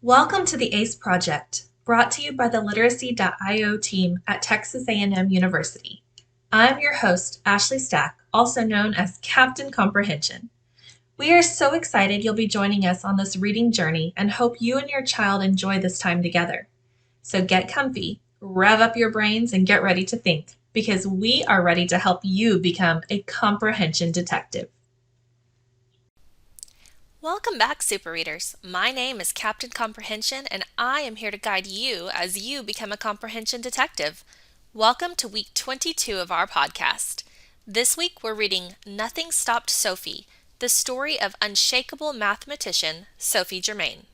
Welcome to the ACE Project, brought to you by the Literacy.io team at Texas A&M University. I'm your host, Ashley Stack, also known as Captain Comprehension. We are so excited you'll be joining us on this reading journey and hope you and your child enjoy this time together. So get comfy, rev up your brains, and get ready to think, because we are ready to help you become a comprehension detective. Welcome back, Super Readers. My name is Captain Comprehension, and I am here to guide you as you become a comprehension detective. Welcome to week 22 of our podcast. This week we're reading Nothing Stopped Sophie, the story of Unshakeable Mathematician Sophie Germain.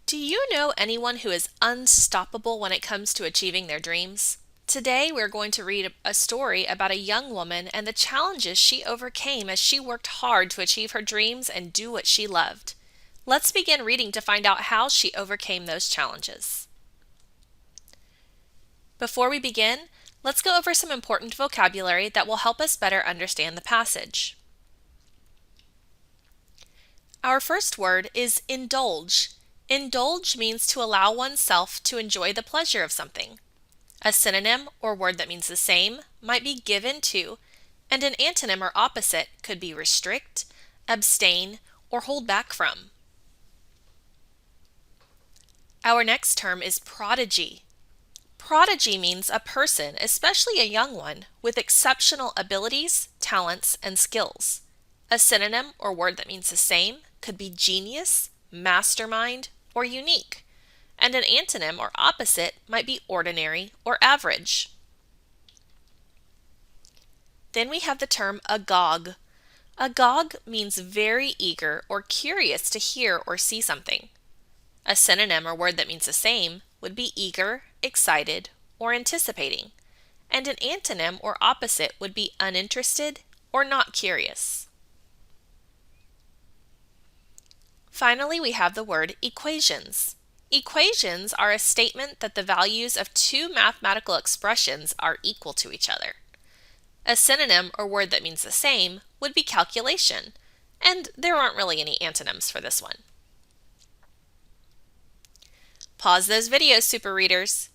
Do you know anyone who is unstoppable when it comes to achieving their dreams? Today we're going to read a story about a young woman and the challenges she overcame as she worked hard to achieve her dreams and do what she loved. Let's begin reading to find out how she overcame those challenges. Before we begin, let's go over some important vocabulary that will help us better understand the passage. Our first word is indulge. Indulge means to allow oneself to enjoy the pleasure of something. A synonym or word that means the same might be given to, and an antonym or opposite could be restrict, abstain, or hold back from. Our next term is prodigy. Prodigy means a person, especially a young one, with exceptional abilities, talents, and skills. A synonym or word that means the same could be genius, mastermind, or unique. And an antonym or opposite might be ordinary or average. Then we have the term agog. Agog means very eager or curious to hear or see something. A synonym or word that means the same would be eager, excited, or anticipating. And an antonym or opposite would be uninterested or not curious. Finally, we have the word equations. Equations are a statement that the values of two mathematical expressions are equal to each other. A synonym or word that means the same would be calculation, and there aren't really any antonyms for this one. Pause those videos, Super Readers.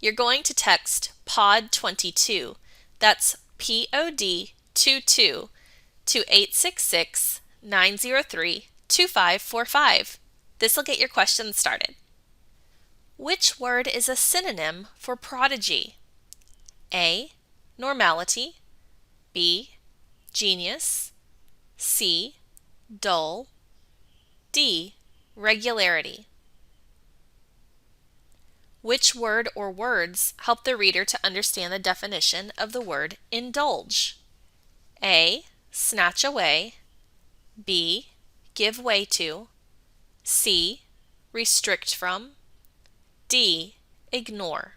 You're going to text POD22, that's POD22, to 866-903-2545. This will get your questions started. Which word is a synonym for prodigy? A. Normality. B. Genius. C. Dull. D. Regularity. Which word or words help the reader to understand the definition of the word indulge? A. Snatch away. B. Give way to. C. Restrict from. D. Ignore.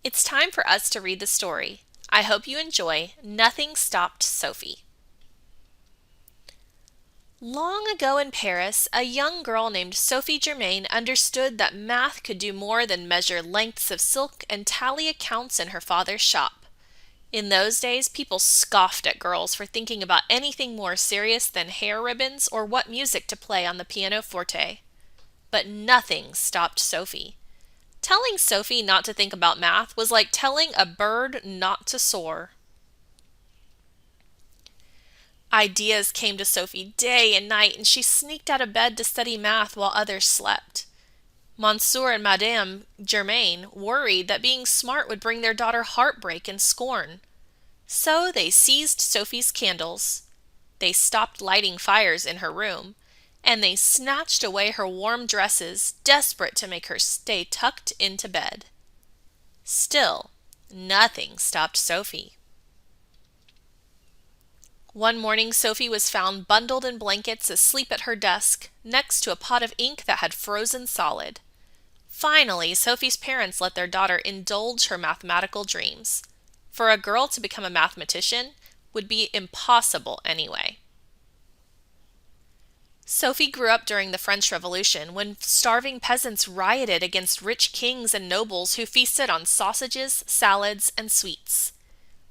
It's time for us to read the story. I hope you enjoy Nothing Stopped Sophie. Long ago in Paris, a young girl named Sophie Germain understood that math could do more than measure lengths of silk and tally accounts in her father's shop. In those days, people scoffed at girls for thinking about anything more serious than hair ribbons or what music to play on the pianoforte. But nothing stopped Sophie. Telling Sophie not to think about math was like telling a bird not to soar. Ideas came to Sophie day and night, and she sneaked out of bed to study math while others slept. Monsieur and Madame Germain worried that being smart would bring their daughter heartbreak and scorn. So they seized Sophie's candles, they stopped lighting fires in her room, and they snatched away her warm dresses, desperate to make her stay tucked into bed. Still, nothing stopped Sophie. One morning, Sophie was found bundled in blankets asleep at her desk, next to a pot of ink that had frozen solid. Finally, Sophie's parents let their daughter indulge her mathematical dreams. For a girl to become a mathematician would be impossible anyway. Sophie grew up during the French Revolution, when starving peasants rioted against rich kings and nobles who feasted on sausages, salads, and sweets.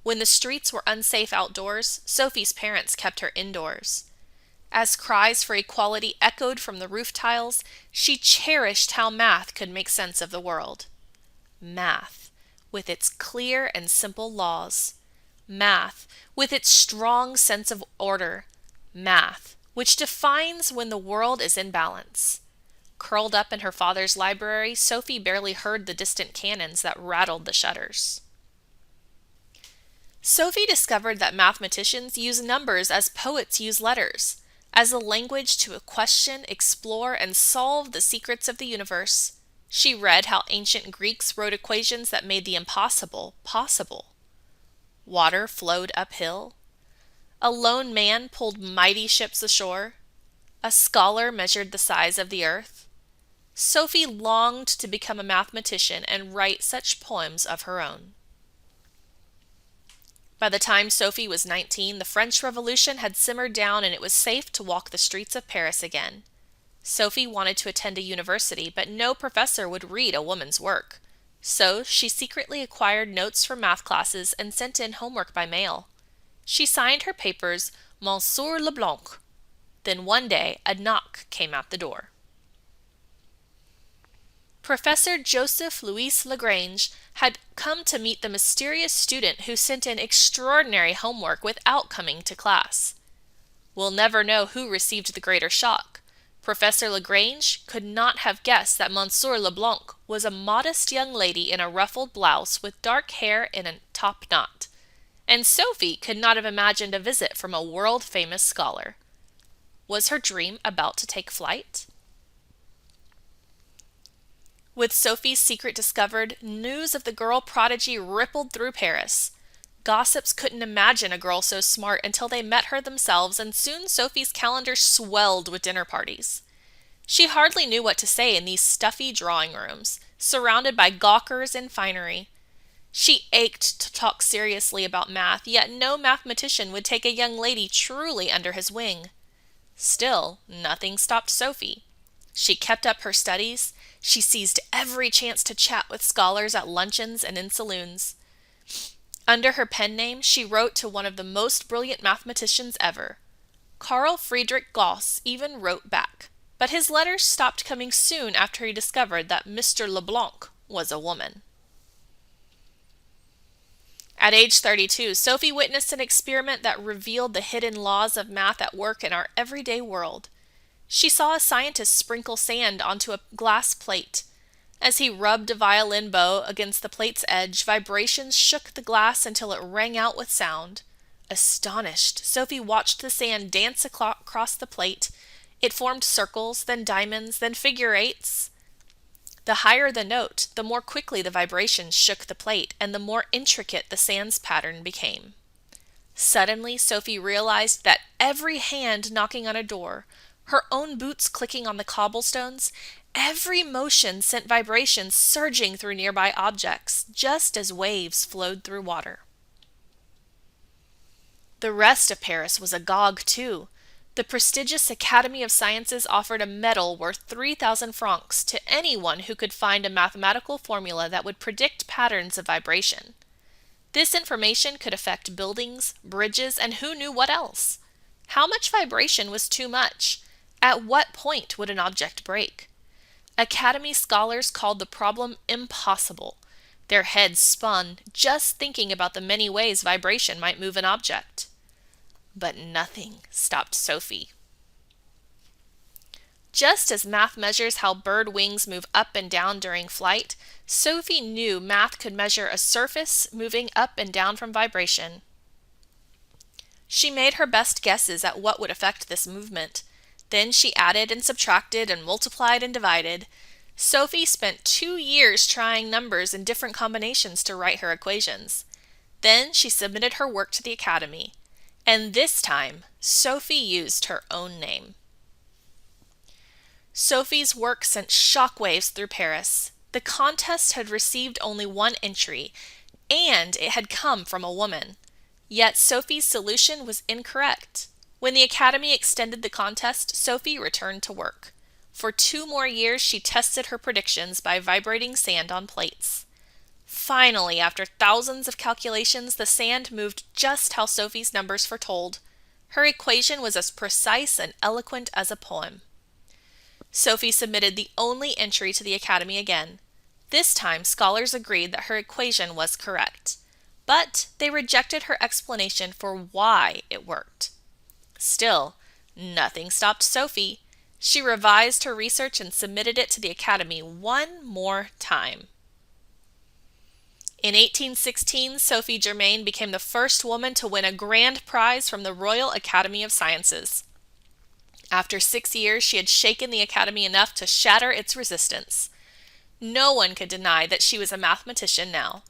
When the streets were unsafe outdoors, Sophie's parents kept her indoors. As cries for equality echoed from the roof tiles, she cherished how math could make sense of the world. Math, with its clear and simple laws. Math, with its strong sense of order. Math, which defines when the world is in balance. Curled up in her father's library, Sophie barely heard the distant cannons that rattled the shutters. Sophie discovered that mathematicians use numbers as poets use letters, as a language to question, explore, and solve the secrets of the universe. She read how ancient Greeks wrote equations that made the impossible possible. Water flowed uphill. A lone man pulled mighty ships ashore. A scholar measured the size of the earth. Sophie longed to become a mathematician and write such poems of her own. By the time Sophie was 19, the French Revolution had simmered down and it was safe to walk the streets of Paris again. Sophie wanted to attend a university, but no professor would read a woman's work. So she secretly acquired notes for math classes and sent in homework by mail. She signed her papers Monsieur Leblanc. Then one day a knock came at the door. Professor Joseph Louis Lagrange had come to meet the mysterious student who sent in extraordinary homework without coming to class. We'll never know who received the greater shock. Professor Lagrange could not have guessed that Monsieur Leblanc was a modest young lady in a ruffled blouse with dark hair in a top knot. And Sophie could not have imagined a visit from a world-famous scholar. Was her dream about to take flight? With Sophie's secret discovered, news of the girl prodigy rippled through Paris. Gossips couldn't imagine a girl so smart until they met her themselves, and soon Sophie's calendar swelled with dinner parties. She hardly knew what to say in these stuffy drawing rooms, surrounded by gawkers and finery. She ached to talk seriously about math, yet no mathematician would take a young lady truly under his wing. Still, nothing stopped Sophie. She kept up her studies. She seized every chance to chat with scholars at luncheons and in saloons. Under her pen name, she wrote to one of the most brilliant mathematicians ever. Carl Friedrich Gauss even wrote back, but his letters stopped coming soon after he discovered that Mr. Leblanc was a woman. At age 32, Sophie witnessed an experiment that revealed the hidden laws of math at work in our everyday world. She saw a scientist sprinkle sand onto a glass plate. As he rubbed a violin bow against the plate's edge, vibrations shook the glass until it rang out with sound. Astonished, Sophie watched the sand dance across the plate. It formed circles, then diamonds, then figure eights. The higher the note, the more quickly the vibrations shook the plate, and the more intricate the sand's pattern became. Suddenly, Sophie realized that every hand knocking on a door, her own boots clicking on the cobblestones, every motion sent vibrations surging through nearby objects, just as waves flowed through water. The rest of Paris was agog, too. The prestigious Academy of Sciences offered a medal worth 3,000 francs to anyone who could find a mathematical formula that would predict patterns of vibration. This information could affect buildings, bridges, and who knew what else. How much vibration was too much? At what point would an object break? Academy scholars called the problem impossible. Their heads spun just thinking about the many ways vibration might move an object. But nothing stopped Sophie. Just as math measures how bird wings move up and down during flight, Sophie knew math could measure a surface moving up and down from vibration. She made her best guesses at what would affect this movement. Then she added and subtracted and multiplied and divided. Sophie spent 2 years trying numbers in different combinations to write her equations. Then she submitted her work to the Academy. And this time, Sophie used her own name. Sophie's work sent shockwaves through Paris. The contest had received only one entry, and it had come from a woman. Yet Sophie's solution was incorrect. When the Academy extended the contest, Sophie returned to work. For 2 more years, she tested her predictions by vibrating sand on plates. Finally, after thousands of calculations, the sand moved just how Sophie's numbers foretold. Her equation was as precise and eloquent as a poem. Sophie submitted the only entry to the Academy again. This time, scholars agreed that her equation was correct, but they rejected her explanation for why it worked. Still, nothing stopped Sophie. She revised her research and submitted it to the Academy one more time. In 1816, Sophie Germain became the first woman to win a grand prize from the Royal Academy of Sciences. After 6 years, she had shaken the Academy enough to shatter its resistance. No one could deny that she was a mathematician now.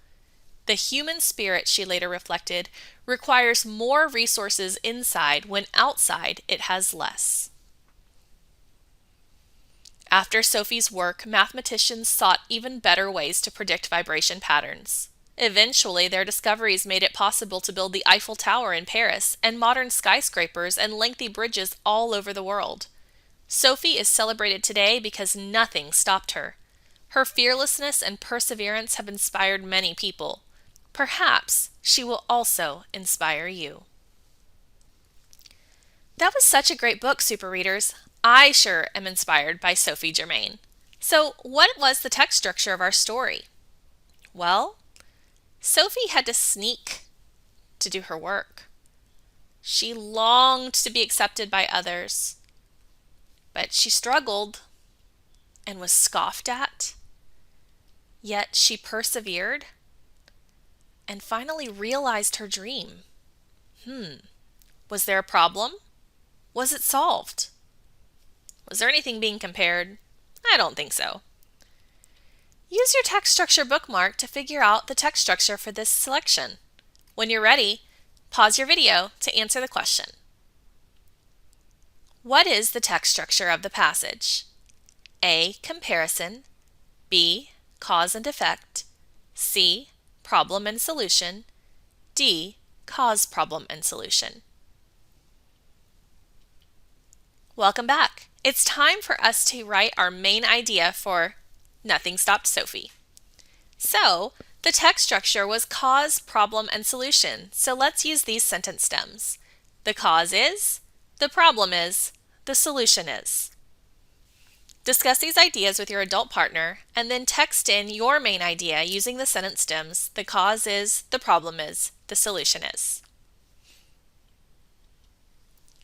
The human spirit, she later reflected, requires more resources inside when outside it has less. After Sophie's work, mathematicians sought even better ways to predict vibration patterns. Eventually, their discoveries made it possible to build the Eiffel Tower in Paris and modern skyscrapers and lengthy bridges all over the world. Sophie is celebrated today because nothing stopped her. Her fearlessness and perseverance have inspired many people. Perhaps she will also inspire you. That was such a great book, Super Readers. I sure am inspired by Sophie Germain. So, what was the text structure of our story? Well, Sophie had to sneak to do her work. She longed to be accepted by others, but she struggled and was scoffed at. Yet she persevered and finally realized her dream. Was there a problem? Was it solved? Was there anything being compared? I don't think so. Use your text structure bookmark to figure out the text structure for this selection. When you're ready, pause your video to answer the question. What is the text structure of the passage? A. Comparison. B. Cause and effect. C. Problem and solution. D. Cause, problem, and solution. Welcome back. It's time for us to write our main idea for Nothing Stopped Sophie. So, the text structure was cause, problem, and solution. So let's use these sentence stems. The cause is, the problem is, the solution is. Discuss these ideas with your adult partner and then text in your main idea using the sentence stems. The cause is, the problem is, the solution is.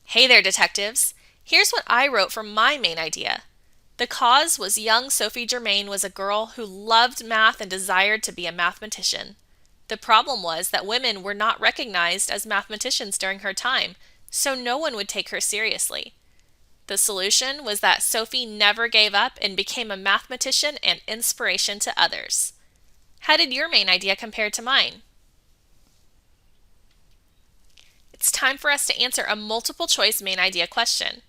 Hey there, detectives. Here's what I wrote for my main idea. The cause was young Sophie Germain was a girl who loved math and desired to be a mathematician. The problem was that women were not recognized as mathematicians during her time, so no one would take her seriously. The solution was that Sophie never gave up and became a mathematician and inspiration to others. How did your main idea compare to mine? It's time for us to answer a multiple choice main idea question.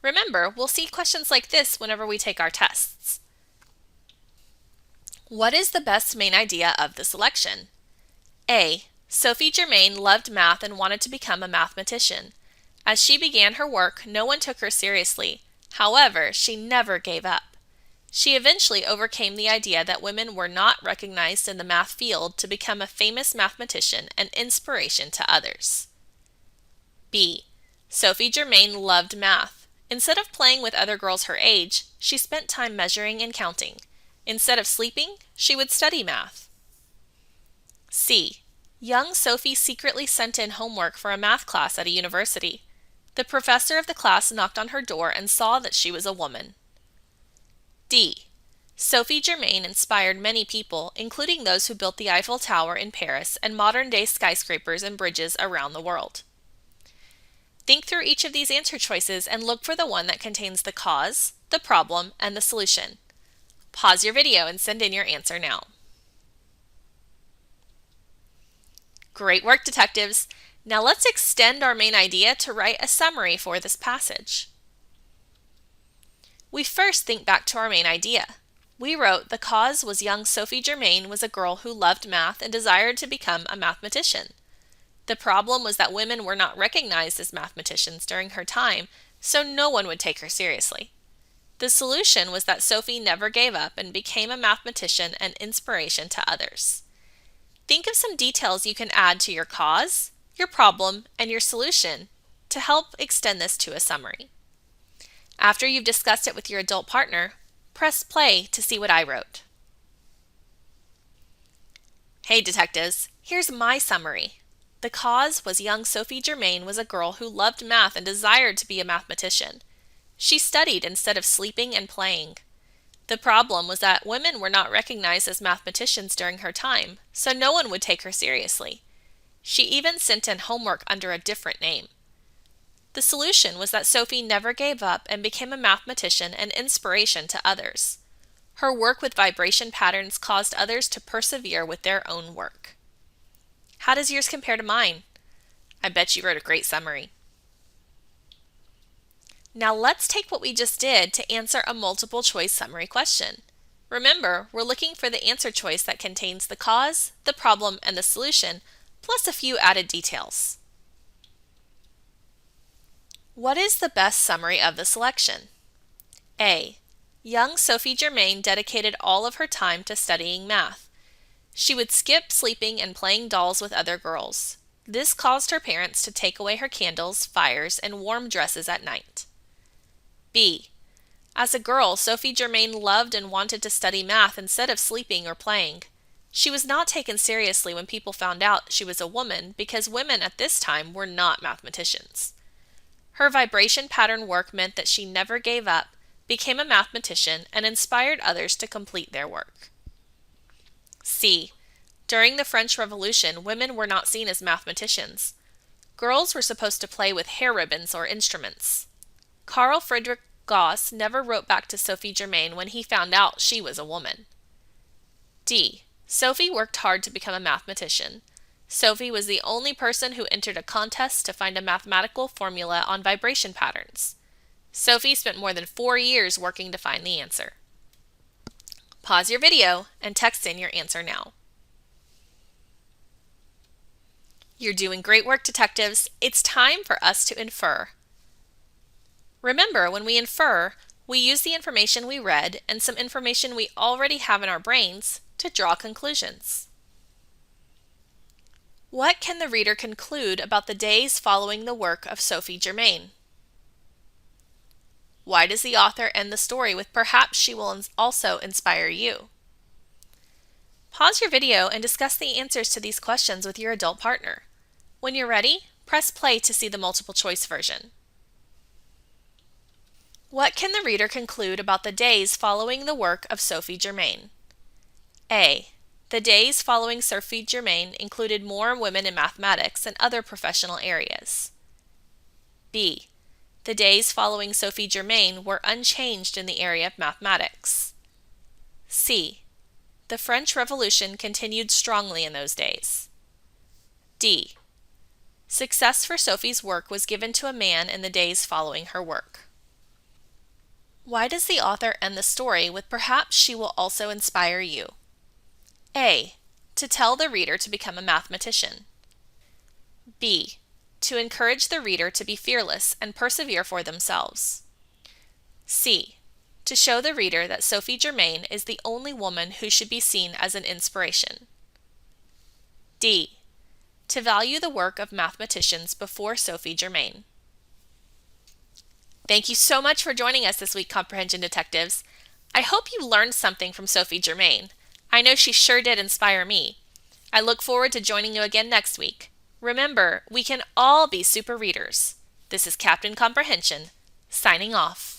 Remember, we'll see questions like this whenever we take our tests. What is the best main idea of the selection? A. Sophie Germain loved math and wanted to become a mathematician. As she began her work, no one took her seriously. However, she never gave up. She eventually overcame the idea that women were not recognized in the math field to become a famous mathematician and inspiration to others. B. Sophie Germain loved math. Instead of playing with other girls her age, she spent time measuring and counting. Instead of sleeping, she would study math. C. Young Sophie secretly sent in homework for a math class at a university. The professor of the class knocked on her door and saw that she was a woman. D. Sophie Germain inspired many people, including those who built the Eiffel Tower in Paris and modern-day skyscrapers and bridges around the world. Think through each of these answer choices and look for the one that contains the cause, the problem, and the solution. Pause your video and send in your answer now. Great work, detectives! Now let's extend our main idea to write a summary for this passage. We first think back to our main idea. We wrote the cause was young Sophie Germain was a girl who loved math and desired to become a mathematician. The problem was that women were not recognized as mathematicians during her time, so no one would take her seriously. The solution was that Sophie never gave up and became a mathematician and inspiration to others. Think of some details you can add to your cause, your problem, and your solution to help extend this to a summary. After you've discussed it with your adult partner, press play to see what I wrote. Hey detectives, here's my summary. The cause was young Sophie Germain was a girl who loved math and desired to be a mathematician. She studied instead of sleeping and playing. The problem was that women were not recognized as mathematicians during her time, so no one would take her seriously. She even sent in homework under a different name. The solution was that Sophie never gave up and became a mathematician and inspiration to others. Her work with vibration patterns caused others to persevere with their own work. How does yours compare to mine? I bet you wrote a great summary. Now let's take what we just did to answer a multiple choice summary question. Remember, we're looking for the answer choice that contains the cause, the problem, and the solution, plus a few added details. What is the best summary of the selection? A. Young Sophie Germain dedicated all of her time to studying math. She would skip sleeping and playing dolls with other girls. This caused her parents to take away her candles, fires, and warm dresses at night. B. As a girl, Sophie Germain loved and wanted to study math instead of sleeping or playing. She was not taken seriously when people found out she was a woman because women at this time were not mathematicians. Her vibration pattern work meant that she never gave up, became a mathematician, and inspired others to complete their work. C. During the French Revolution, women were not seen as mathematicians. Girls were supposed to play with hair ribbons or instruments. Carl Friedrich Gauss never wrote back to Sophie Germain when he found out she was a woman. D. Sophie worked hard to become a mathematician. Sophie was the only person who entered a contest to find a mathematical formula on vibration patterns. Sophie spent more than 4 years working to find the answer. Pause your video and text in your answer now. You're doing great work, detectives. It's time for us to infer. Remember, when we infer, we use the information we read and some information we already have in our brains to draw conclusions. What can the reader conclude about the days following the work of Sophie Germain? Why does the author end the story with "perhaps she will also inspire you"? Pause your video and discuss the answers to these questions with your adult partner. When you're ready, press play to see the multiple choice version. What can the reader conclude about the days following the work of Sophie Germain? A. The days following Sophie Germain included more women in mathematics and other professional areas. B. The days following Sophie Germain were unchanged in the area of mathematics. C. The French Revolution continued strongly in those days. D. Success for Sophie's work was given to a man in the days following her work. Why does the author end the story with "perhaps she will also inspire you"? A. To tell the reader to become a mathematician. B. To encourage the reader to be fearless and persevere for themselves. C. To show the reader that Sophie Germain is the only woman who should be seen as an inspiration. D. To value the work of mathematicians before Sophie Germain. Thank you so much for joining us this week, Comprehension Detectives. I hope you learned something from Sophie Germain. I know she sure did inspire me. I look forward to joining you again next week. Remember, we can all be super readers. This is Captain Comprehension, signing off.